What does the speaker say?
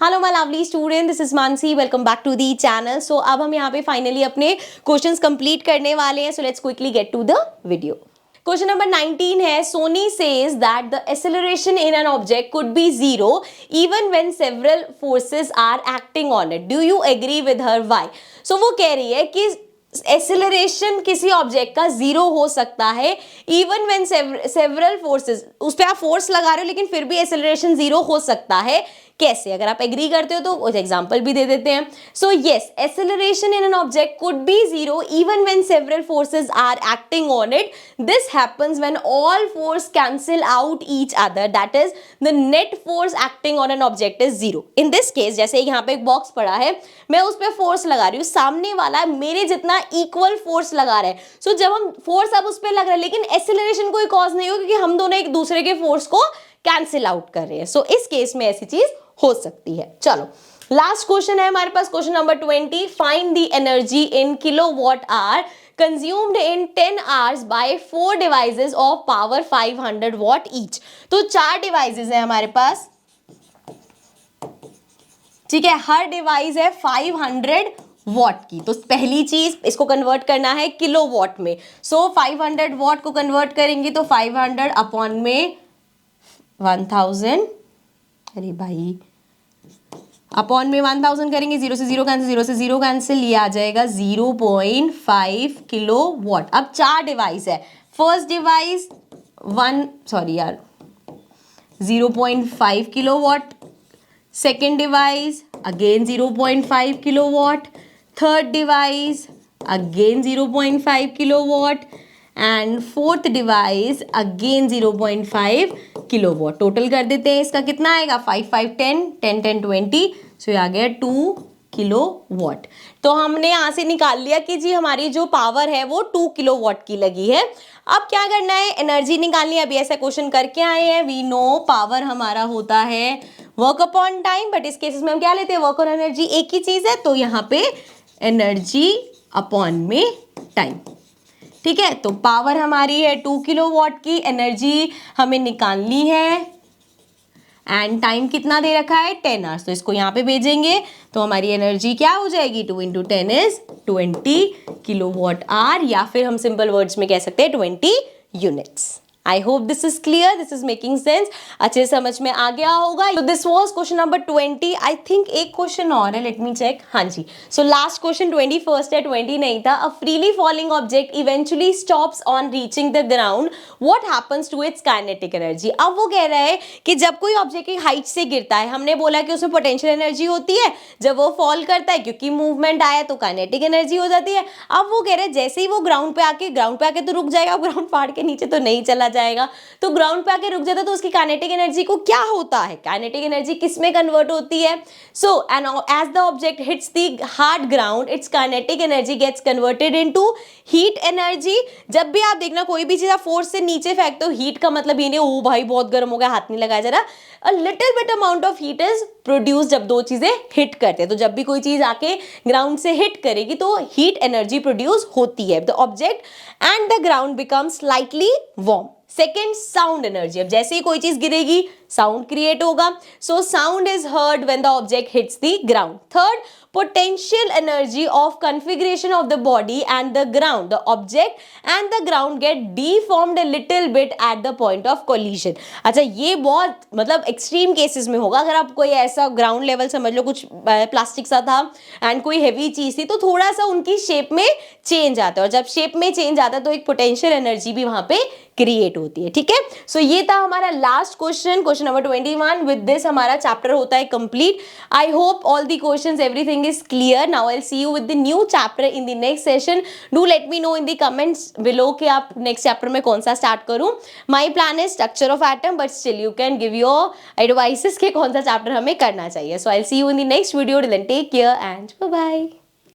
Hello my lovely student, this is Mansi, welcome back to the channel. So अब हम यहाँ पे फाइनली अपने क्वेश्चंस कंप्लीट करने वाले हैं। So let's quickly get to the video. Question number 19 है, Soni says that the acceleration in an object could be zero even when several forces are acting on it, do you agree with her, why? So वो कह रही है कि acceleration किसी object का zero हो सकता है इवन व्हेन सेवरल फोर्सेस, उस पर आप फोर्स लगा रहे हो लेकिन फिर भी एक्सेलरेशन जीरो हो सकता है। कैसे? अगर आप एग्री करते हो तो एग्जांपल भी दे देते हैं। So yes, acceleration in an object could be zero even when several forces are acting on it. This happens when all force cancel out each other, that is the net force acting on an object is zero. In this case, जैसे यहाँ पे एक box पड़ा है, मैं उस पर force लगा रही हूँ, सामने वाला मेरे जितना इक्वल फोर्स लगा रहा है। सो जब हम फोर्स अब उस पर लग रहा है लेकिन एक्सेलरेशन कोई कॉज नहीं हो, क्योंकि हम दोनों एक दूसरे के फोर्स को कैंसिल आउट कर रहे हैं। सो इस केस में ऐसी चीज हो सकती है। चलो, लास्ट क्वेश्चन है हमारे पास, question number 20। Find the energy in kilowatt hour consumed in 10 hours by 4 devices of power 500 watt each. तो 4 डिवाइसेस है हमारे पास, ठीक है, हर डिवाइस है 500 वॉट की। तो पहली चीज, इसको कन्वर्ट करना है किलो वॉट में। सो 500 वॉट को कन्वर्ट करेंगे तो 500 अपॉन में 1000, अरे भाई, अपॉन में 1000 करेंगे, 0 से 0 कैंसिल, 0 से 0 कैंसिल, ये आ जाएगा 0.5 किलो वॉट। अब 4 डिवाइस है, first device 0.5 kilo watt, second device again 0.5 kilo watt, third device again 0.5 kilo watt and fourth device again 0.5 kilo watt. Total कर देते हैं, इसका कितना आएगा, 5 5 10 10 10 20, सो ये आ गया 2 किलो वॉट। तो हमने यहाँ से निकाल लिया कि जी हमारी जो पावर है वो 2 किलो वॉट की लगी है। अब क्या करना है, एनर्जी निकालनी है। अभी ऐसा क्वेश्चन करके आए हैं, वी नो पावर हमारा होता है वर्क अपॉन टाइम, बट इस केसेस में हम क्या लेते हैं, वर्क और एनर्जी एक ही चीज है, तो यहाँ पे एनर्जी अपॉन में टाइम, ठीक है। तो पावर हमारी है 2 किलो वॉट की, एनर्जी हमें निकालनी है एंड टाइम कितना दे रखा है, 10 आवर्स। तो इसको यहाँ पे भेजेंगे तो हमारी एनर्जी क्या हो जाएगी, 2 × 10 इज 20 किलो वॉट आवर, या फिर हम सिंपल वर्ड्स में कह सकते हैं 20 units. I hope this is clear, this is making sense, अच्छे समझ में आ गया होगा। तो this was question number 20। I think एक क्वेश्चन और है, लेट मी चेक। हाँ जी, सो लास्ट क्वेश्चन 21 है, 20 नहीं था। A freely falling object eventually stops on reaching the ground, what happens to its kinetic energy. अब वो कह रहा है कि जब कोई ऑब्जेक्ट एक हाइट से गिरता है, हमने बोला कि उसमें पोटेंशियल एनर्जी होती है, जब वो फॉल करता है क्योंकि मूवमेंट आया तो काइनेटिक एनर्जी हो जाती है। अब वो कह रहे हैं जैसे ही वो ग्राउंड पे आके तो रुक जाएगा, ग्राउंड फाड़ के नीचे तो नहीं चला जाएगा, तो ग्राउंड पे आके रुक जाता है, तो उसकी काइनेटिक एनर्जी को क्या होता है, काइनेटिक एनर्जी किस में कन्वर्ट होती है। So and as the object hits the hard ground, its kinetic energy gets converted into heat energy. जब भी आप देखना कोई भी चीज आप फोर्स से नीचे फेंकते हो, हीट का मतलब ये नहीं ओ भाई बहुत गर्म हो गया हाथ नहीं लगाया जरा, a little bit amount of heat is produce जब दो चीजें हिट करते हैं। तो जब भी कोई चीज आके ग्राउंड से हिट करेगी तो हीट एनर्जी प्रोड्यूस होती है। The object and the ground become slightly warm. Second, sound energy, अब जैसे ही कोई चीज गिरेगी साउंड क्रिएट होगा, so sound is heard when the object hits the ground. Third, potential energy of configuration of the body and the ground, the object and the ground get deformed a little bit at the point of collision। अच्छा, ये बहुत मतलब extreme cases में होगा। अगर आप कोई ऐसा ग्राउंड लेवल समझ लो, कुछ प्लास्टिक सा था एंड कोई हैवी चीज थी, तो थोड़ा सा उनकी शेप में चेंज आता है, और जब शेप में चेंज आता है तो एक पोटेंशियल एनर्जी भी वहां पे क्रिएट होती है, ठीक है। सो ये था हमारा last question, question number 21। With this हमारा चैप्टर होता है complete. I hope all the questions everything is clear. Now I'll see you with the new chapter in the next session. Do let me know in the comments below कि आप next chapter में कौन सा start करूं। My plan is structure of atom, but still you can give your advices कि कौन सा chapter हमें करना चाहिए। So I'll see you in the next video. Till then, take care and bye bye.